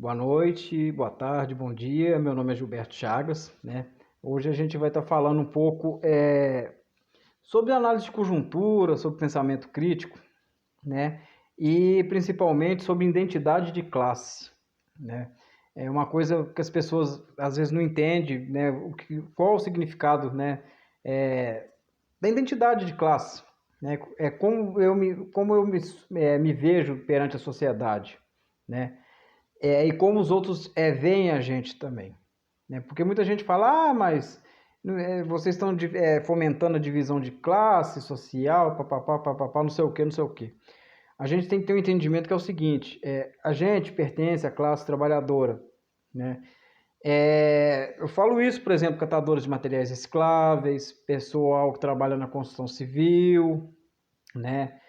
Boa noite, boa tarde, bom dia. Meu nome é Gilberto Chagas, né? Hoje a gente vai estar falando um pouco sobre análise de conjuntura, sobre pensamento crítico, né? E principalmente sobre identidade de classe, né? É uma coisa que as pessoas às vezes não entendem, né? Qual o significado, né? Da identidade de classe, né? É como eu me vejo perante a sociedade, né? E como os outros veem a gente também, né? Porque muita gente fala, mas vocês estão fomentando a divisão de classe social, papapá, papapá, não sei o que, não sei o que. A gente tem que ter um entendimento que é o seguinte, a gente pertence à classe trabalhadora, né? Eu falo isso, por exemplo, catadores de materiais recicláveis, pessoal que trabalha na construção civil, né?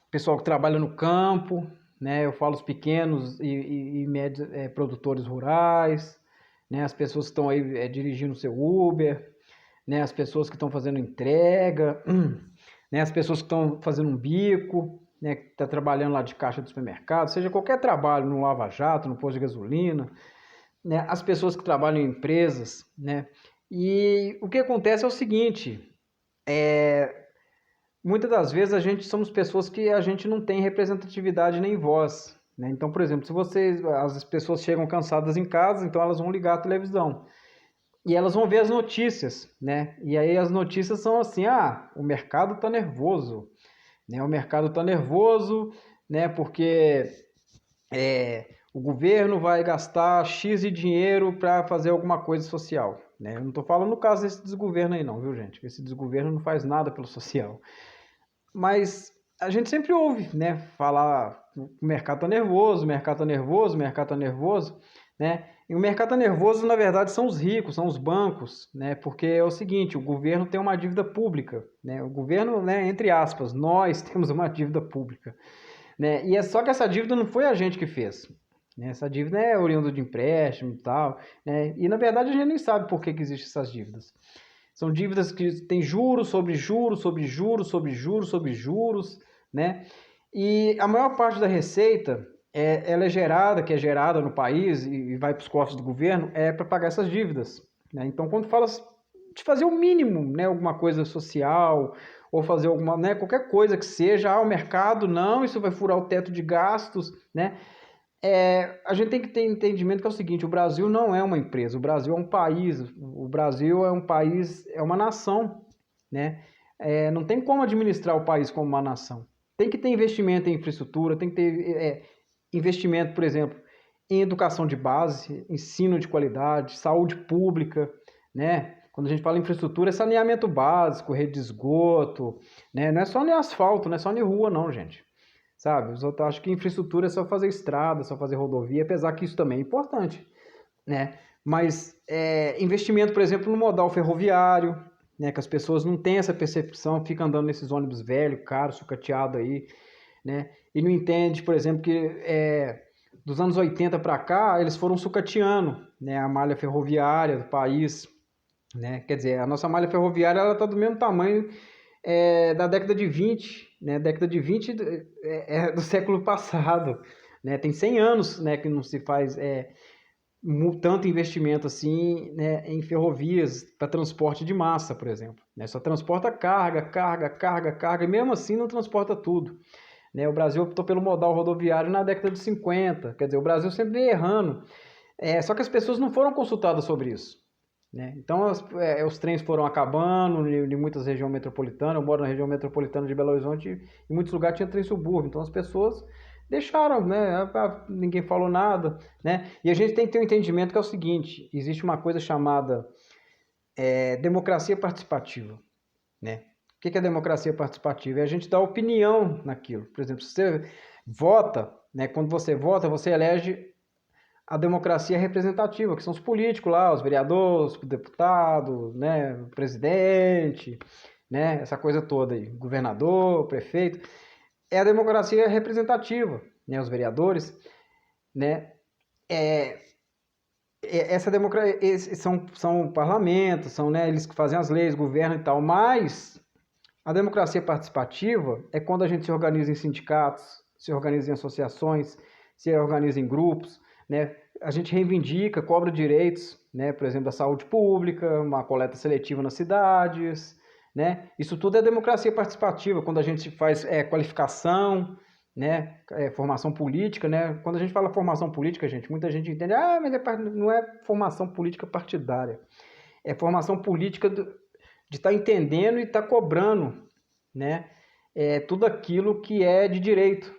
Pessoal que trabalha no campo, né? Eu falo os pequenos e médios produtores rurais, né? As pessoas que estão aí dirigindo o seu Uber, né? As pessoas que estão fazendo entrega, né? As pessoas que estão fazendo um bico, né? Que está trabalhando lá de caixa do supermercado, seja qualquer trabalho, no lava-jato, no posto de gasolina, né? As pessoas que trabalham em empresas, né? E o que acontece é o seguinte, muitas das vezes a gente somos pessoas que a gente não tem representatividade nem voz, né? Então, por exemplo, as pessoas chegam cansadas em casa, então elas vão ligar a televisão e elas vão ver as notícias, né? E aí as notícias são assim, o mercado está nervoso, né? O mercado está nervoso, né? Porque o governo vai gastar X de dinheiro para fazer alguma coisa social, né? Eu não estou falando no caso desse desgoverno aí não, viu, gente? Esse desgoverno não faz nada pelo social. Mas a gente sempre ouve, né, falar o mercado tá nervoso, o mercado tá nervoso, o mercado tá nervoso, né? E o mercado tá nervoso, na verdade, são os ricos, são os bancos, né? Porque é o seguinte, o governo tem uma dívida pública, né? O governo, né, entre aspas, nós temos uma dívida pública, né? E é só que essa dívida não foi a gente que fez, né? Essa dívida é oriunda de empréstimo e tal, né? E na verdade a gente nem sabe por que existem essas dívidas. São dívidas que têm juros sobre juros, sobre juros, sobre juros, sobre juros, né? E a maior parte da receita, ela que é gerada no país e vai para os cofres do governo, é para pagar essas dívidas, né? Então, quando fala de fazer o mínimo, né, alguma coisa social, ou fazer alguma, né, qualquer coisa que seja, o mercado, não, isso vai furar o teto de gastos, né? A gente tem que ter entendimento que é o seguinte, o Brasil não é uma empresa, o Brasil é um país, o Brasil é um país, é uma nação, né? Não tem como administrar o país como uma nação. Tem que ter investimento em infraestrutura, tem que ter investimento, por exemplo, em educação de base, ensino de qualidade, saúde pública, né? Quando a gente fala em infraestrutura, é saneamento básico, rede de esgoto, né? Não é só nem asfalto, não é só nem rua, não, gente. Sabe? Os outros acham que infraestrutura é só fazer estrada, só fazer rodovia, apesar que isso também é importante, né? Mas investimento, por exemplo, no modal ferroviário, né? Que as pessoas não têm essa percepção, ficam andando nesses ônibus velhos, caros, sucateado aí, né? E não entende, por exemplo, que dos anos 80 para cá, eles foram sucateando, né? A malha ferroviária do país, né? Quer dizer, a nossa malha ferroviária ela está do mesmo tamanho da década de 20, né? Década de 20 do século passado, né? Tem 100 anos, né, que não se faz tanto investimento assim, né, em ferrovias para transporte de massa, por exemplo, né? Só transporta carga, carga, carga, carga, e mesmo assim não transporta tudo, né? O Brasil optou pelo modal rodoviário na década de 50, quer dizer, o Brasil sempre errando, só que as pessoas não foram consultadas sobre isso, né? Então os trens foram acabando em muitas regiões metropolitanas. Eu moro na região metropolitana de Belo Horizonte e em muitos lugares tinha trem subúrbio. Então as pessoas deixaram, né? Ninguém falou nada, né? E a gente tem que ter um entendimento que é o seguinte: existe uma coisa chamada democracia participativa, né? O que é democracia participativa? É a gente dar opinião naquilo. Por exemplo, se você vota, né? Quando você vota, você elege a democracia representativa, que são os políticos lá, os vereadores, os deputados, né, o presidente, né, essa coisa toda aí, governador, prefeito, é a democracia representativa, né, os vereadores, né, essa democracia, são parlamentos, são, né, eles que fazem as leis, governam e tal, mas a democracia participativa é quando a gente se organiza em sindicatos, se organiza em associações, se organiza em grupos, né? A gente reivindica, cobra direitos, né? Por exemplo, da saúde pública, uma coleta seletiva nas cidades, né? Isso tudo é democracia participativa, quando a gente faz qualificação, né? Formação política, né? Quando a gente fala formação política, gente, muita gente entende, mas não é formação política partidária, é formação política de estar entendendo e estar cobrando, né? Tudo aquilo que é de direito,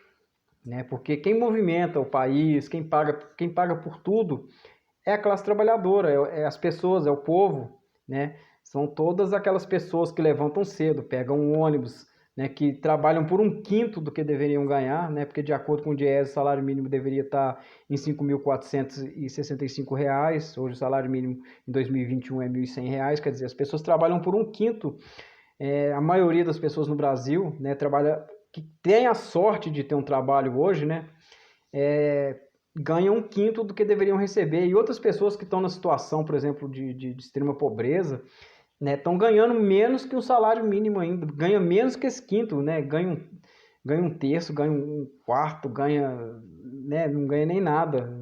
né? Porque quem movimenta o país, quem paga por tudo é a classe trabalhadora, as pessoas, é o povo, né? São todas aquelas pessoas que levantam cedo, pegam um ônibus, né? Que trabalham por um quinto do que deveriam ganhar, né? Porque de acordo com o Diese, o salário mínimo deveria estar em R$ 5.465, hoje o salário mínimo em 2021 é R$ 1.100, quer dizer, as pessoas trabalham por um quinto. A maioria das pessoas no Brasil, né, que tem a sorte de ter um trabalho hoje, né, ganham um quinto do que deveriam receber. E outras pessoas que estão na situação, por exemplo, de extrema pobreza, né, estão ganhando menos que um salário mínimo ainda, ganha menos que esse quinto, né, ganha um terço, ganha um quarto, né, não ganha nem nada,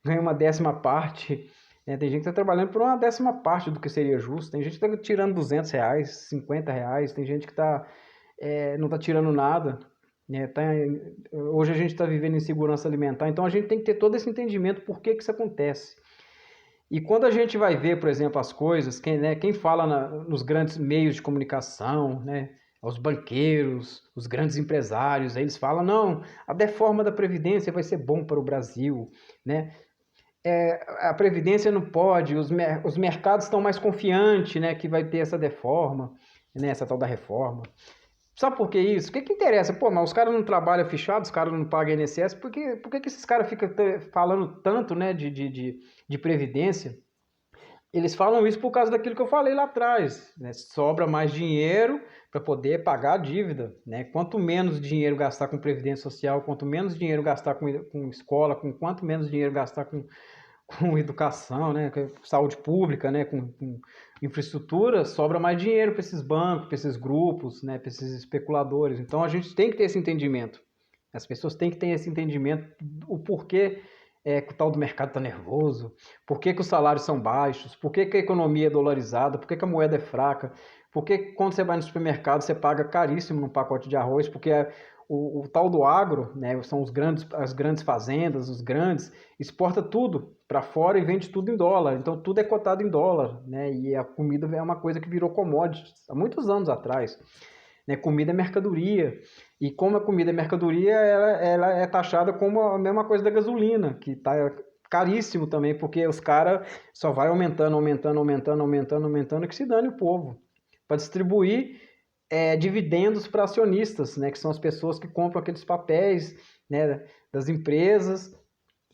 ganha uma 10ª parte. Tem gente que está trabalhando por uma 10ª parte do que seria justo, tem gente que está tirando R$ 200, R$ 50, tem gente que não está tirando nada. Né? Hoje a gente está vivendo insegurança alimentar, então a gente tem que ter todo esse entendimento por que isso acontece. E quando a gente vai ver, por exemplo, as coisas, quem fala nos grandes meios de comunicação, né, os banqueiros, os grandes empresários, eles falam, não, a reforma da Previdência vai ser bom para o Brasil, né? A Previdência não pode, os mercados estão mais confiantes, né, que vai ter essa reforma, né, essa tal da reforma. Sabe por que isso? O que interessa? Pô, mas os caras não trabalham fechado, os caras não pagam INSS, por que esses caras ficam falando tanto, né, de Previdência? Eles falam isso por causa daquilo que eu falei lá atrás, né? Sobra mais dinheiro para poder pagar a dívida, né? Quanto menos dinheiro gastar com Previdência Social, quanto menos dinheiro gastar com escola, quanto menos dinheiro gastar com educação, né, com saúde pública, né, com infraestrutura, sobra mais dinheiro para esses bancos, para esses grupos, né, para esses especuladores. Então a gente tem que ter esse entendimento. As pessoas têm que ter esse entendimento, o porquê que o tal do mercado está nervoso, por que os salários são baixos, por que a economia é dolarizada, por que a moeda é fraca, por que quando você vai no supermercado você paga caríssimo num pacote de arroz, porque o tal do agro, né, são as grandes fazendas, os grandes, exporta tudo para fora e vende tudo em dólar. Então tudo é cotado em dólar, né? E a comida é uma coisa que virou commodity há muitos anos atrás. Né? Comida é mercadoria. E como a comida é mercadoria, ela é taxada como a mesma coisa da gasolina, que está caríssimo também, porque os caras só vai aumentando, que se dane o povo. Para distribuir dividendos para acionistas, né, que são as pessoas que compram aqueles papéis, né, das empresas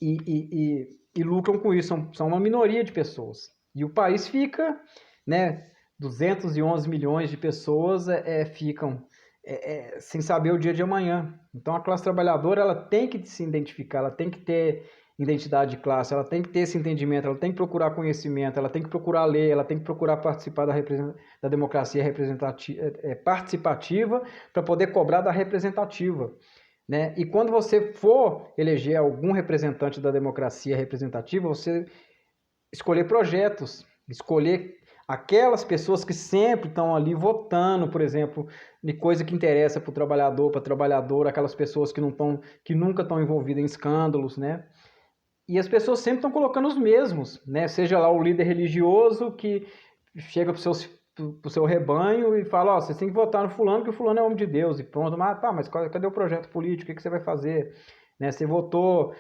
e lucram com isso. São uma minoria de pessoas. E o país fica, né, 211 milhões de pessoas ficam sem saber o dia de amanhã. Então a classe trabalhadora ela tem que se identificar, ela tem que ter identidade de classe, ela tem que ter esse entendimento, ela tem que procurar conhecimento, ela tem que procurar ler, ela tem que procurar participar da democracia participativa para poder cobrar da representativa. Né? E quando você for eleger algum representante da democracia representativa, você escolher projetos, escolher aquelas pessoas que sempre estão ali votando, por exemplo, de coisa que interessa para o trabalhador, para a trabalhadora, aquelas pessoas que nunca estão envolvidas em escândalos, né? E as pessoas sempre estão colocando os mesmos, né? Seja lá o líder religioso que chega para o seu rebanho e fala, vocês têm que votar no fulano, que o fulano é homem de Deus, e pronto. Mas cadê o projeto político? O que você vai fazer? Né? Você votou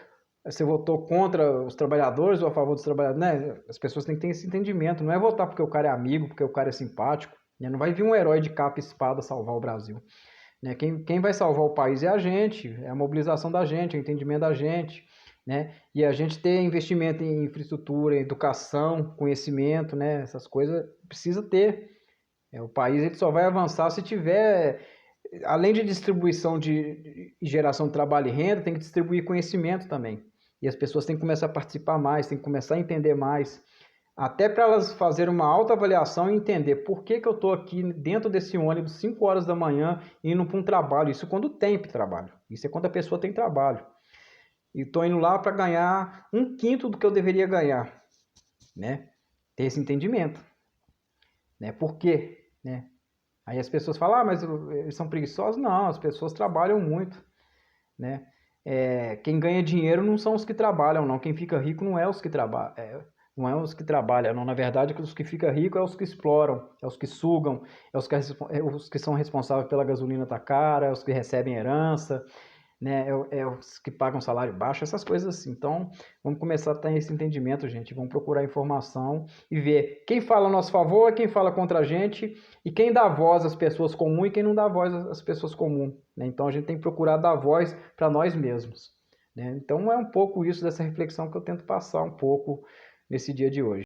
contra os trabalhadores ou a favor dos trabalhadores? Né? As pessoas têm que ter esse entendimento. Não é votar porque o cara é amigo, porque o cara é simpático. Né? Não vai vir um herói de capa e espada salvar o Brasil. Né? Quem vai salvar o país é a gente, é a mobilização da gente, é o entendimento da gente. Né? E a gente ter investimento em infraestrutura, em educação, conhecimento, né? Essas coisas precisa ter. O país ele só vai avançar se tiver, além de distribuição e geração de trabalho e renda, tem que distribuir conhecimento também. E as pessoas têm que começar a participar mais, têm que começar a entender mais, até para elas fazerem uma autoavaliação e entender por que eu estou aqui dentro desse ônibus 5 horas da manhã indo para um trabalho. Isso quando tem trabalho. Isso é quando a pessoa tem trabalho. e estou indo lá para ganhar 1/5 do que eu deveria ganhar, né? Ter esse entendimento, né? Por quê, né? Aí as pessoas falam, mas eles são preguiçosos? Não, as pessoas trabalham muito, né? Quem ganha dinheiro não são os que trabalham, não. Quem fica rico não é os que trabalham, não é os que trabalham, não. Na verdade, os que ficam ricos é os que exploram, é os que sugam, os que são responsáveis pela gasolina tá cara, é os que recebem herança, né? É os que pagam salário baixo, essas coisas assim. Então, vamos começar a ter esse entendimento, gente. Vamos procurar informação e ver quem fala a nosso favor, quem fala contra a gente e quem dá voz às pessoas comuns e quem não dá voz às pessoas comuns, né? Então, a gente tem que procurar dar voz para nós mesmos, né? Então, é um pouco isso dessa reflexão que eu tento passar um pouco nesse dia de hoje.